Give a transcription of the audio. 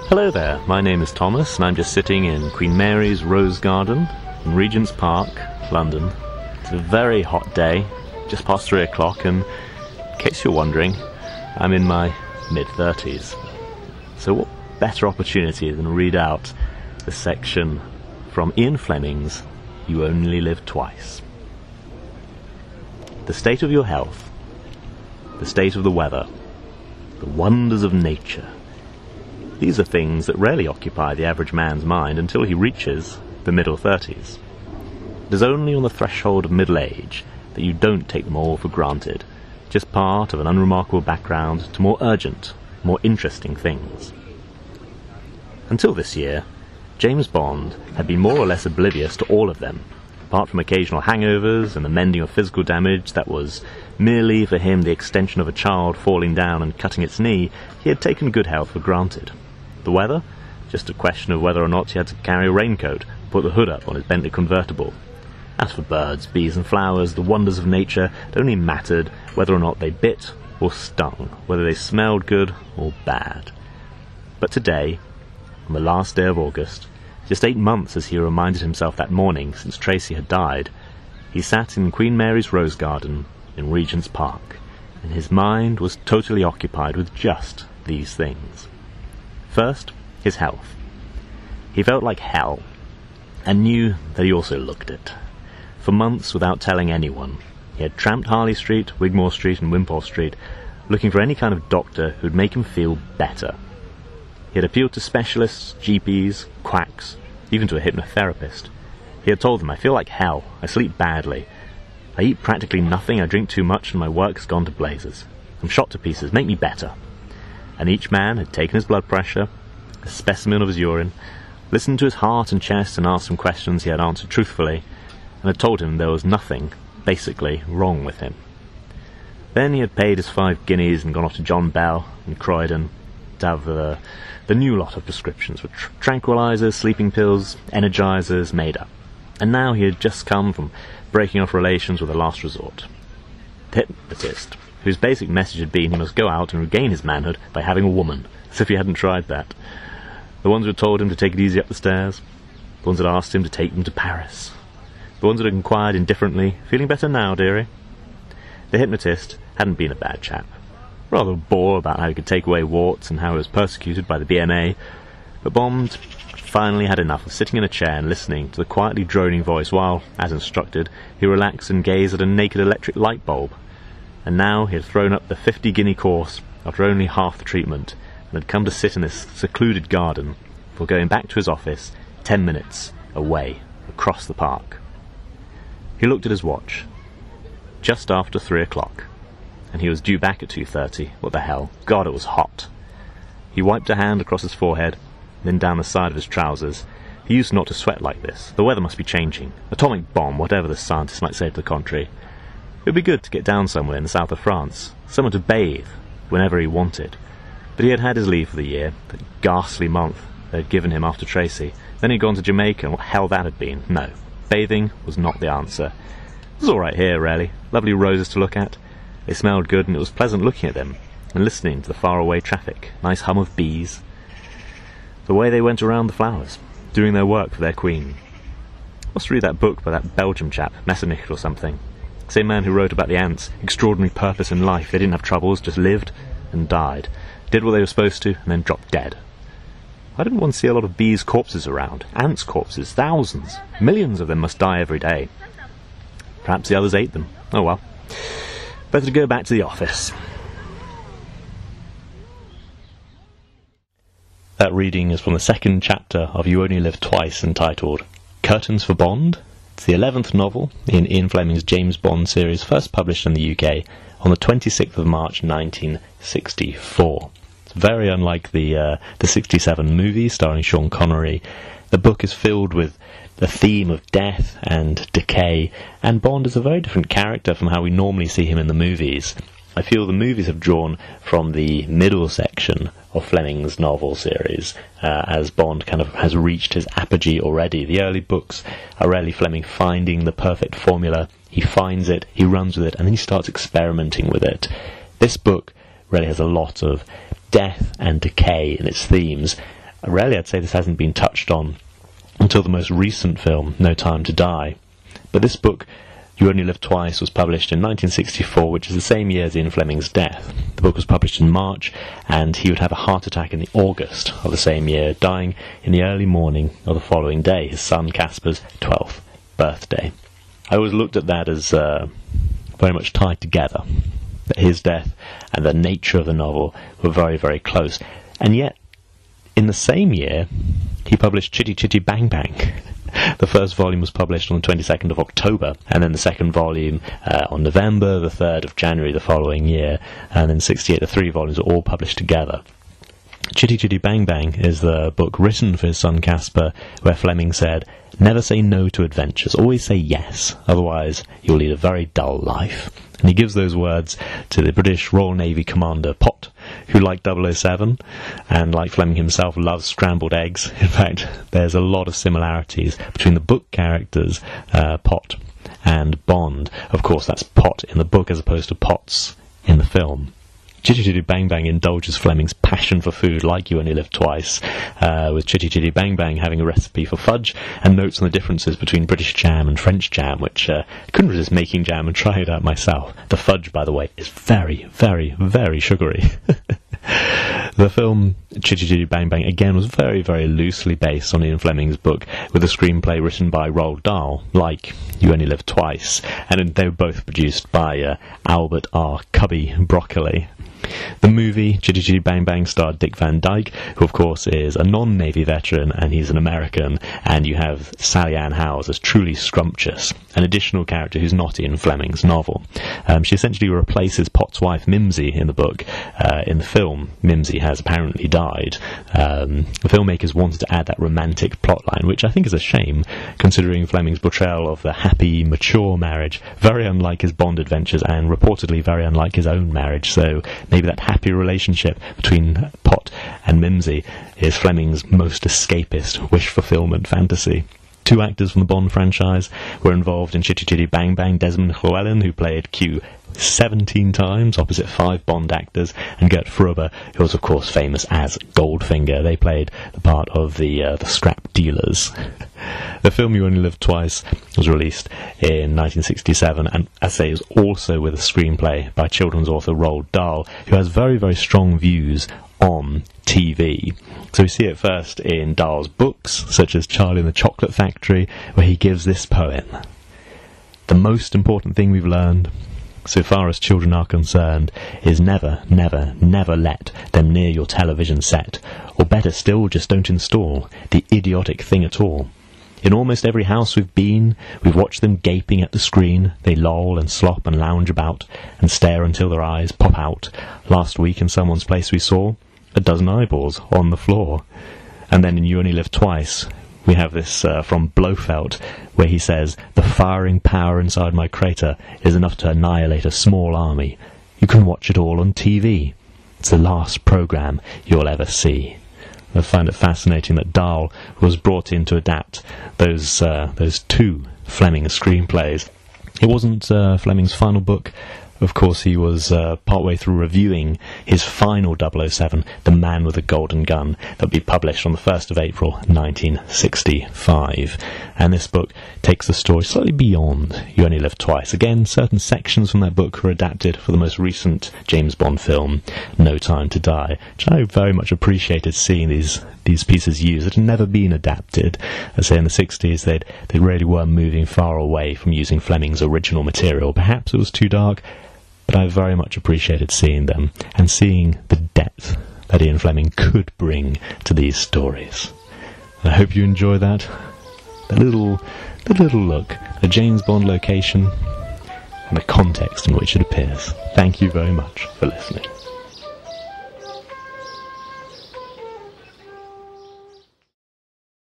Hello there, my name is Thomas and I'm just sitting in Queen Mary's Rose Garden in Regent's Park, London. It's a very hot day, just past 3 o'clock, and in case you're wondering, I'm in my mid-30s. So what better opportunity than to read out the section from Ian Fleming's You Only Live Twice. The state of your health, the state of the weather, the wonders of nature. These are things that rarely occupy the average man's mind until he reaches the middle 30s. It is only on the threshold of middle age that you don't take them all for granted, just part of an unremarkable background to more urgent, more interesting things. Until this year, James Bond had been more or less oblivious to all of them. Apart from occasional hangovers and the mending of physical damage that was merely for him the extension of a child falling down and cutting its knee, he had taken good health for granted. The weather? Just a question of whether or not he had to carry a raincoat, put the hood up on his Bentley convertible. As for birds, bees and flowers, the wonders of nature, it only mattered whether or not they bit or stung, whether they smelled good or bad. But today, on the last day of August, just 8 months as he reminded himself that morning since Tracy had died, he sat in Queen Mary's Rose Garden in Regent's Park, and his mind was totally occupied with just these things. First, his health. He felt like hell, and knew that he also looked it. For months, without telling anyone, he had tramped Harley Street, Wigmore Street and Wimpole Street, looking for any kind of doctor who'd make him feel better. He had appealed to specialists, GPs, quacks, even to a hypnotherapist. He had told them, I feel like hell, I sleep badly, I eat practically nothing, I drink too much, and my work has gone to blazes. I'm shot to pieces, make me better. And each man had taken his blood pressure, a specimen of his urine, listened to his heart and chest and asked him questions he had answered truthfully, and had told him there was nothing, basically, wrong with him. Then he had paid his 5 guineas and gone off to John Bell in Croydon to have the new lot of prescriptions with tranquilizers, sleeping pills, energizers made up. And now he had just come from breaking off relations with a last resort. The hypnotist, whose basic message had been he must go out and regain his manhood by having a woman, as if he hadn't tried that. The ones who had told him to take it easy up the stairs, the ones that asked him to take them to Paris, the ones that had inquired indifferently, feeling better now, dearie? The hypnotist hadn't been a bad chap. Rather a bore about how he could take away warts and how he was persecuted by the BMA, but Bond finally had enough of sitting in a chair and listening to the quietly droning voice while, as instructed, he relaxed and gazed at a naked electric light bulb. And now he had thrown up the 50-guinea course after only half the treatment, and had come to sit in this secluded garden before going back to his office 10 minutes away across the park. He looked at his watch. Just after 3 o'clock. And he was due back at 2:30. What the hell? God, it was hot. He wiped a hand across his forehead, then down the side of his trousers. He used not to sweat like this. The weather must be changing. Atomic bomb, whatever the scientists might say to the contrary. It would be good to get down somewhere in the south of France, somewhere to bathe whenever he wanted. But he had had his leave for the year, that ghastly month they had given him after Tracy. Then he'd gone to Jamaica, and what hell that had been. No, bathing was not the answer. It was all right here, really. Lovely roses to look at. They smelled good, and it was pleasant looking at them and listening to the faraway traffic. Nice hum of bees. The way they went around the flowers, doing their work for their queen. Must read that book by that Belgium chap, Messenich or something. Same man who wrote about the ants' extraordinary purpose in life. They didn't have troubles, just lived and died. Did what they were supposed to, and then dropped dead. Why didn't one see a lot of bees' corpses around? Ants' corpses, thousands. Millions of them must die every day. Perhaps the others ate them. Oh well. Better to go back to the office. That reading is from the second chapter of You Only Live Twice, entitled Curtains for Bond. It's the 11th novel in Ian Fleming's James Bond series, first published in the UK on the 26th of March 1964. It's very unlike the 67 movie starring Sean Connery. The book is filled with the theme of death and decay, and Bond is a very different character from how we normally see him in the movies. I feel the movies have drawn from the middle section of Fleming's novel series, as Bond kind of has reached his apogee already. The early books are really Fleming finding the perfect formula. He finds it, he runs with it, and then he starts experimenting with it. This book really has a lot of death and decay in its themes, Rarely I'd say this hasn't been touched on until the most recent film, No Time to Die. But this book, You Only Live Twice, was published in 1964, which is the same year as Ian Fleming's death. The book was published in March, and he would have a heart attack in the August of the same year, dying in the early morning of the following day, his son Casper's 12th birthday. I always looked at that as very much tied together. His death and the nature of the novel were very, very close. And yet, in the same year, he published Chitty-Chitty-Bang-Bang. The first volume was published on the 22nd of October, and then the second volume on November, the 3rd of January the following year, and then 68, the 3 volumes are all published together. Chitty-Chitty-Bang-Bang is the book written for his son Casper, where Fleming said, "Never say no to adventures, always say yes, otherwise you'll lead a very dull life." And he gives those words to the British Royal Navy commander Pott, who, like 007, and like Fleming himself, loves scrambled eggs. In fact, there's a lot of similarities between the book characters, Pott and Bond. Of course, that's Pott in the book as opposed to Potts in the film. Chitty-Chitty-Bang-Bang indulges Fleming's passion for food, like You Only Live Twice, with Chitty-Chitty-Bang-Bang having a recipe for fudge and notes on the differences between British jam and French jam, which couldn't resist making jam and trying it out myself. The fudge, by the way, is very, very, very sugary. The film Chitty-Chitty-Bang-Bang again was very, very loosely based on Ian Fleming's book, with a screenplay written by Roald Dahl, like You Only Live Twice, and they were both produced by Albert R. Cubby Broccoli. The movie Chitty-Chitty-Bang-Bang starred Dick Van Dyke, who of course is a non-Navy veteran and he's an American, and you have Sally Ann Howes as truly scrumptious, an additional character who's not in Fleming's novel. She essentially replaces Pott's wife Mimsy in the book. In the film, Mimsy has apparently died. The filmmakers wanted to add that romantic plotline, which I think is a shame, considering Fleming's portrayal of the happy, mature marriage, very unlike his Bond adventures and reportedly very unlike his own marriage, so maybe that happy relationship between Pott and Mimsy is Fleming's most escapist wish fulfillment fantasy. 2 actors from the Bond franchise were involved in Chitty-Chitty-Bang-Bang: Desmond Llewellyn, who played Q 17 times opposite 5 Bond actors, and Gert Fruber, who was of course famous as Goldfinger. They played the part of the scrap dealers. The film You Only Live Twice was released in 1967, and as I say, it was also with a screenplay by children's author Roald Dahl, who has very, very strong views on TV. So we see it first in Dahl's books, such as Charlie and the Chocolate Factory, where he gives this poem: "The most important thing we've learned, so far as children are concerned, is never, never, never let them near your television set, or better still, just don't install the idiotic thing at all. In almost every house we've been, we've watched them gaping at the screen. They loll and slop and lounge about and stare until their eyes pop out. Last week in someone's place we saw a dozen eyeballs on the floor." And then in You Only Live Twice, we have this from Blofeld, where he says, "The firing power inside my crater is enough to annihilate a small army. You can watch it all on TV. It's the last program you'll ever see." I find it fascinating that Dahl was brought in to adapt those 2 Fleming screenplays. It wasn't Fleming's final book. Of course, he was partway through reviewing his final 007, The Man with the Golden Gun, that would be published on the 1st of April 1965. And this book takes the story slightly beyond You Only Live Twice. Again, certain sections from that book were adapted for the most recent James Bond film, No Time to Die, which I very much appreciated seeing these pieces used. It had never been adapted. As I say, in the 60s, they really were moving far away from using Fleming's original material. Perhaps it was too dark, but I very much appreciated seeing them and seeing the depth that Ian Fleming could bring to these stories. I hope you enjoy that little look at a James Bond location and the context in which it appears. Thank you very much for listening.